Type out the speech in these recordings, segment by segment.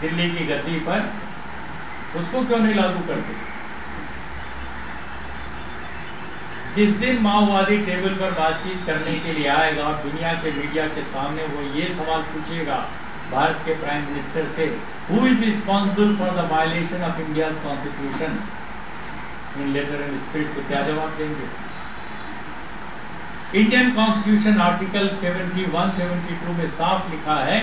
दिल्ली की गद्दी पर, उसको क्यों नहीं लागू करते? जिस दिन माओवादी टेबल पर बातचीत करने के लिए आएगा और दुनिया के मीडिया के सामने वो ये सवाल पूछेगा भारत के प्राइम मिनिस्टर से, who is responsible for the violation of India's constitution in letter and spirit, तो क्या जवाब देंगे? इंडियन कॉन्स्टिट्यूशन आर्टिकल 71-72 में साफ लिखा है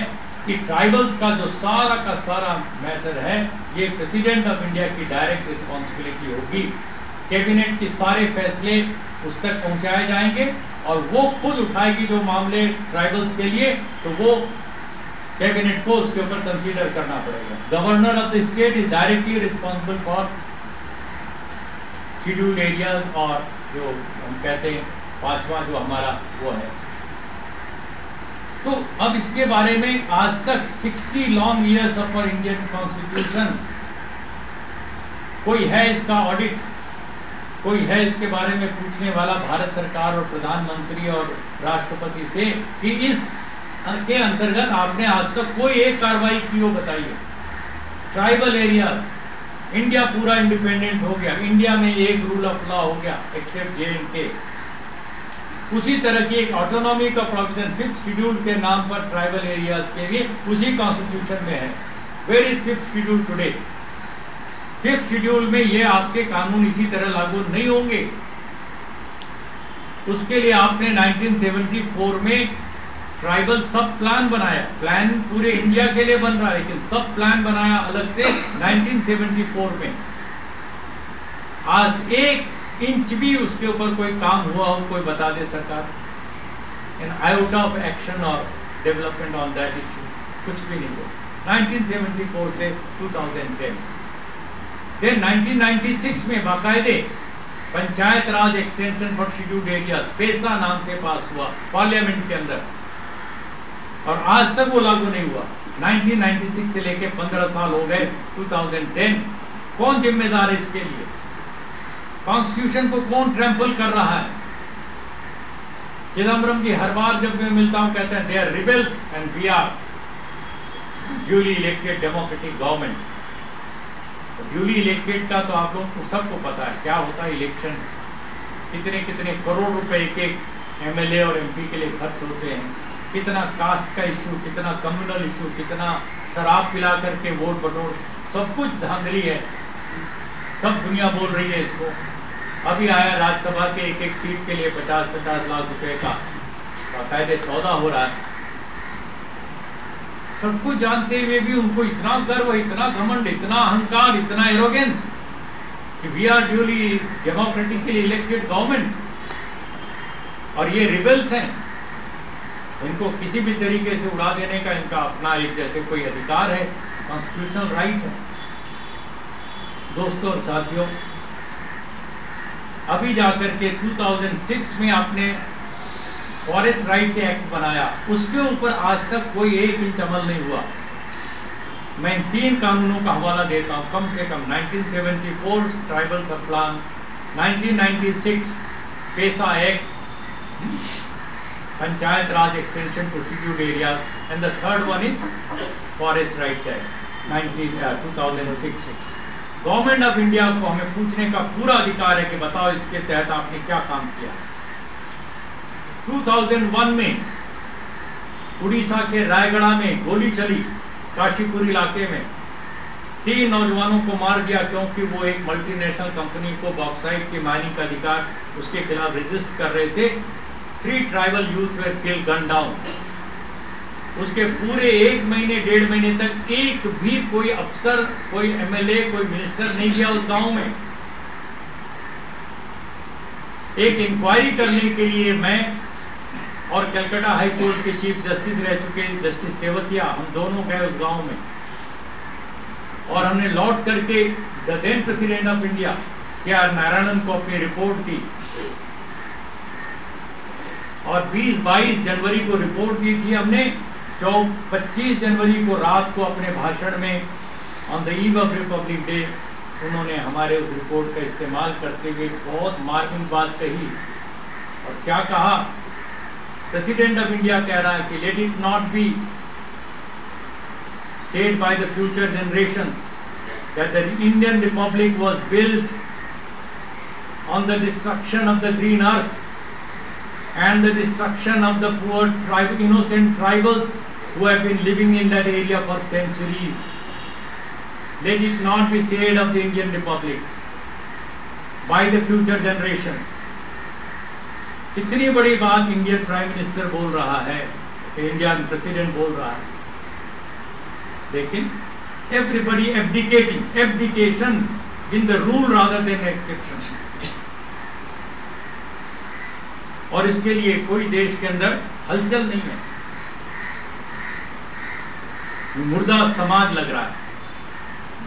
कि ट्राइबल्स का जो सारा का सारा मैटर है ये प्रेसिडेंट ऑफ इंडिया की डायरेक्ट रिस्पॉन्सिबिलिटी होगी। कैबिनेट के सारे फैसले उस तक पहुंचाए जाएंगे और वो खुद उठाएगी जो मामले ट्राइबल्स के लिए, तो वो कैबिनेट को उसके ऊपर कंसीडर करना पड़ेगा। Governor of the state is directly responsible for scheduled areas, और जो हम कहते हैं पांचवा जो हमारा वो है। तो अब इसके बारे में आज तक 60 long years of our Indian constitution, कोई है इसका ऑडिट, कोई है इसके बारे में पूछने वाला भारत सरकार और प्रधानमंत्री और राष्ट्रपति से कि इस के अंतर्गत आपने आज तक कोई एक कार्रवाई की हो, बताइए। ट्राइबल एरियाज, इंडिया पूरा इंडिपेंडेंट हो गया, इंडिया में एक रूल ऑफ लॉ हो गया एक्सेप्ट J&K। उसी तरह की एक ऑटोनॉमी का प्रोविजन 5th शेड्यूल के नाम पर ट्राइबल एरियाज के लिए उसी कॉन्स्टिट्यूशन में है। Where is 5th schedule today? 5th schedule में ये आपके कानून इसी तरह लागू नहीं होंगे। उसके लिए आपने 1974 में ट्राइबल सब प्लान बनाया, प्लान पूरे इंडिया के लिए बन रहा है लेकिन सब प्लान बनाया अलग से 1974 में। आज 1 इंच भी उसके ऊपर कोई काम हुआ हो, कोई बता दे सरकार, एन आयोटा ऑफ एक्शन और डेवलपमेंट ऑन दैट इश्यू, कुछ भी नहीं हुआ 1974 से 2010। देन 1996 में बाकायदे panchayat Raj extension for scheduled areas, पेसा नाम से पास हुआ पार्लियामेंट के अंदर, और आज तक वो लागू नहीं हुआ। 1996 से लेके 15 साल हो गए, 2010। कौन जिम्मेदार है इसके लिए? कॉन्स्टिट्यूशन को कौन ट्रैम्पल कर रहा है? चिदम्बरम जी हर बार जब मैं मिलता हूं कहते हैं they are rebels and we are duly elected democratic government. Duly elected का तो आप लोगों को सबको पता है क्या होता है इलेक्शन, कितने कितने करोड़ रुपए एक MLA और MP के लिए खर्च होते हैं, कितना कास्ट का इश्यू, कितना कम्युनल इश्यू, कितना शराब पिला करके वोट बटोर, सब कुछ धांधली है, सब दुनिया बोल रही है इसको। अभी आया राज्यसभा के एक सीट के लिए 50-50 लाख रुपए का बाकायदे सौदा हो रहा है। सब कुछ जानते हुए भी उनको इतना गर्व, इतना घमंड, इतना अहंकार, इतना एरोगेंस कि we are duly democratically elected government, और ये रिबेल्स हैं। इनको किसी भी तरीके से उड़ा देने का इनका अपना एक जैसे कोई अधिकार है, कॉन्स्टिट्यूशनल राइट है। दोस्तों और साथियों, अभी जाकर के 2006 में आपने फॉरेस्ट राइट्स एक्ट बनाया, उसके ऊपर आज तक कोई 1 इंच अमल नहीं हुआ। मैं इन 3 कानूनों का हवाला देता हूं, कम से कम 1974 tribal sub plan, 1996 PESA act, panchayat Raj extension to scheduled areas, and the third one is forest rights act 2006। Government of India को हमें पूछने का पूरा अधिकार है कि बताओ इसके तहत आपने क्या काम किया। 2001 में उड़ीसा के रायगढ़ में गोली चली, काशीपुर इलाके में 3 नौजवानों को मार दिया क्योंकि वो एक मल्टीनेशनल कंपनी को बॉक्साइट के माइनिंग का अधिकार उसके खिलाफ रजिस्ट कर रहे थे। 3 tribal youth were killed, gun down. उसके पूरे 1 महीने 1.5 महीने तक एक भी कोई अफसर, कोई MLA, कोई मिनिस्टर नहीं गया उस गांव में। एक इंक्वायरी करने के लिए मैं और कलकत्ता हाई कोर्ट के चीफ जस्टिस रह चुके जस्टिस तेवतिया, हम दोनों गए उस गांव में, और हमने लौट करके the then president of India KR Narayanan को अपनी रिपोर्ट दी, और 20-22 जनवरी को रिपोर्ट दी थी हमने। 25 जनवरी को रात को अपने भाषण में on the eve of Republic day उन्होंने हमारे उस रिपोर्ट का इस्तेमाल करते हुए बहुत मार्मिक बात कही, और क्या कहा? प्रेसिडेंट ऑफ इंडिया कह रहा है कि let it not be said by the future generations that the Indian Republic was built on the destruction of the green earth and the destruction of the poor innocent tribals who have been living in that area for centuries. Let it not be said of the Indian Republic by the future generations. इतनी बड़ी बात Indian prime minister बोल रहा है, Indian president बोल रहा है, लेकिन everybody abdication in the rule rather than exception. और इसके लिए कोई देश के अंदर हलचल नहीं है, मुर्दा समाज लग रहा है।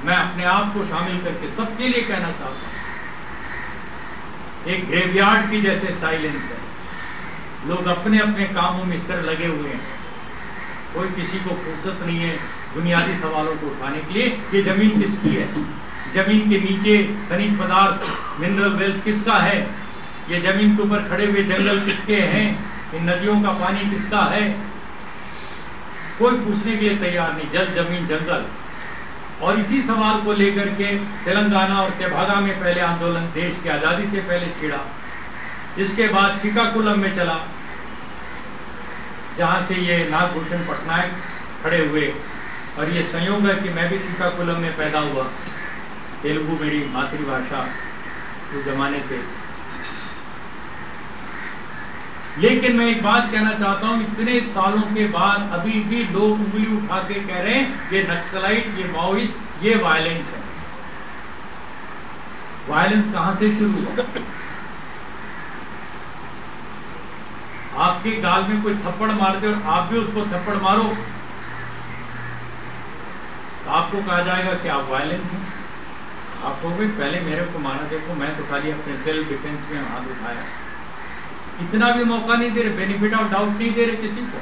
मैं अपने आप को शामिल करके सबके लिए कहना चाहता हूं, एक ग्रेवयार्ड की जैसे साइलेंस है। लोग अपने अपने कामों में इस तरह लगे हुए हैं, कोई किसी को फुर्सत नहीं है बुनियादी सवालों को उठाने के लिए। ये जमीन किसकी है, जमीन के नीचे खनिज पदार्थ मिनरल वेल्थ किसका है, ये जमीन के ऊपर खड़े हुए जंगल किसके हैं, इन नदियों का पानी किसका है, कोई पूछने के लिए तैयार नहीं। जल जमीन जंगल। और इसी सवाल को लेकर के तेलंगाना और तेभागा में पहले आंदोलन देश की आजादी से पहले छिड़ा, इसके बाद श्रीकाकुलम में चला जहां से ये नागभूषण पटनायक खड़े हुए। और ये संयोग है कि मैं भी श्रीकाकुलम में पैदा हुआ, तेलुगु मेरी मातृभाषा उस जमाने से। लेकिन मैं एक बात कहना चाहता हूं, इतने सालों के बाद अभी भी लोग उंगली उठा के कह रहे हैं ये नक्सलाइट, ये माओइस्ट, ये वायलेंट है। वायलेंस कहां से शुरू हुआ? आपके गाल में कोई थप्पड़ मारते और आप भी उसको थप्पड़ मारो तो आपको कहा जाएगा कि आप वायलेंट हैं। आप कहोगे पहले मेरे को मारा, देखो मैं तो खाली अपने सेल्फ डिफेंस में हाथ उठाया। इतना भी मौका नहीं दे रहे, बेनिफिट ऑफ डाउट नहीं दे रहे किसी को,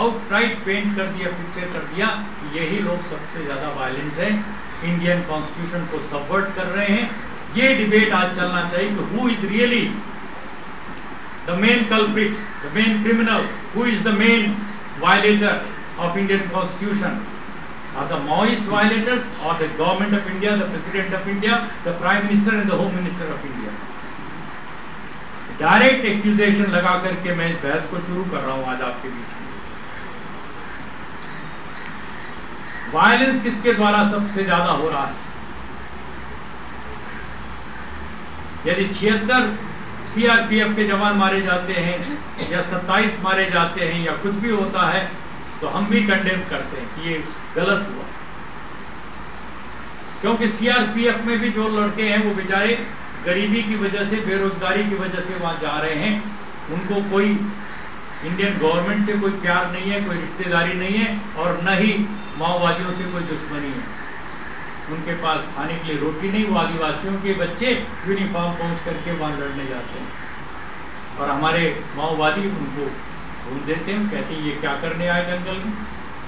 आउटराइट पेंट कर दिया, पिक्चर कर दिया। यही लोग सबसे ज्यादा वायलेंट हैं, इंडियन कॉन्स्टिट्यूशन को सबवर्ट कर रहे हैं। ये डिबेट आज चलना चाहिए कि who is really the main culprit, the main criminal, who is the main violator of Indian constitution? Are the Maoist violators or the government of India, the President of India, the Prime Minister and the Home Minister of India? Direct accusation लगा करके मैं इस बहस को शुरू कर रहा हूं आज आपके बीच में। वायलेंस किसके द्वारा सबसे ज्यादा हो रहा है? यदि 76 सीआरपीएफ के जवान मारे जाते हैं या 27 मारे जाते हैं या कुछ भी होता है तो हम भी कंडेम करते हैं कि ये गलत हुआ, क्योंकि सीआरपीएफ में भी जो लड़के हैं वो बेचारे गरीबी की वजह से, बेरोजगारी की वजह से वहां जा रहे हैं। उनको कोई इंडियन गवर्नमेंट से कोई प्यार नहीं है, कोई रिश्तेदारी नहीं है और न ही माओवादियों से कोई दुश्मनी है। उनके पास खाने के लिए रोटी नहीं, वो आदिवासियों के बच्चे यूनिफॉर्म पहुंच करके वहां लड़ने जाते हैं और हमारे माओवादी उनको भूल देते हैं, कहते हैं ये क्या करने आए जंगल में,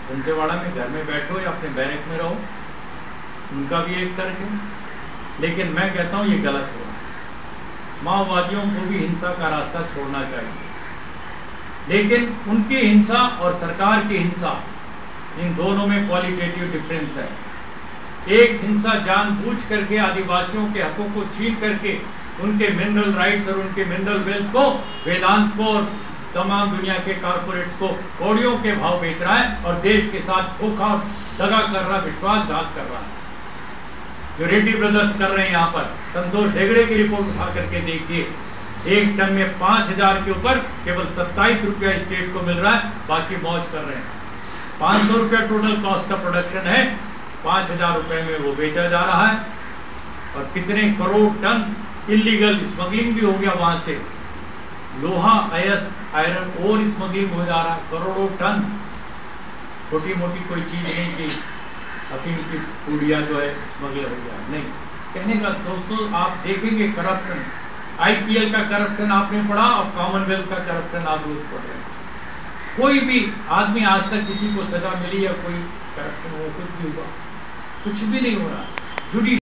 दंतेवाड़ा में घर में बैठो या अपने बैरक में रहो। उनका भी एक तर्क है, लेकिन मैं कहता हूं ये गलत हो रहा है। माओवादियों को भी हिंसा का रास्ता छोड़ना चाहिए, लेकिन उनकी हिंसा और सरकार की हिंसा, इन दोनों में क्वालिटेटिव डिफरेंस है। एक हिंसा जानबूझ करके आदिवासियों के हकों को छीन करके उनके मिनरल राइट्स और उनके मिनरल वेल्थ को वेदांत को और तमाम दुनिया के कॉर्पोरेट्स को कौड़ियों के भाव बेच रहा है और देश के साथ धोखा दगा कर रहा, विश्वासघात कर रहा है, जो रेड्डी ब्रदर्स कर रहे हैं। यहां पर संतोष हेगड़े की रिपोर्ट उठा करके देखिए, एक टन में 5000 के ऊपर केवल 27 रुपया स्टेट को मिल रहा है, बाकी मौज कर रहे हैं। 500 रुपया टोटल कॉस्ट ऑफ प्रोडक्शन है, 5000 रुपए में वो बेचा जा रहा है और कितने करोड़ टन इलीगल स्मगलिंग भी हो गया। वहां से लोहा, आयरन और स्मगलिंग हो जा रहा है, करोड़ों टन। छोटी मोटी कोई चीज नहीं कि अफीम की पूड़िया जो है स्मगल हो गया, नहीं। कहने का दोस्तों, आप देखेंगे करप्शन, आईपीएल का करप्शन आपने पढ़ा और कॉमनवेल्थ का करप्शन आप रोज पढ़ रहे हैं। कोई भी आदमी आज तक किसी को सजा मिली या कोई करप्शन हो, कुछ भी हुआ? कुछ भी नहीं हो रहा। जुडिशरी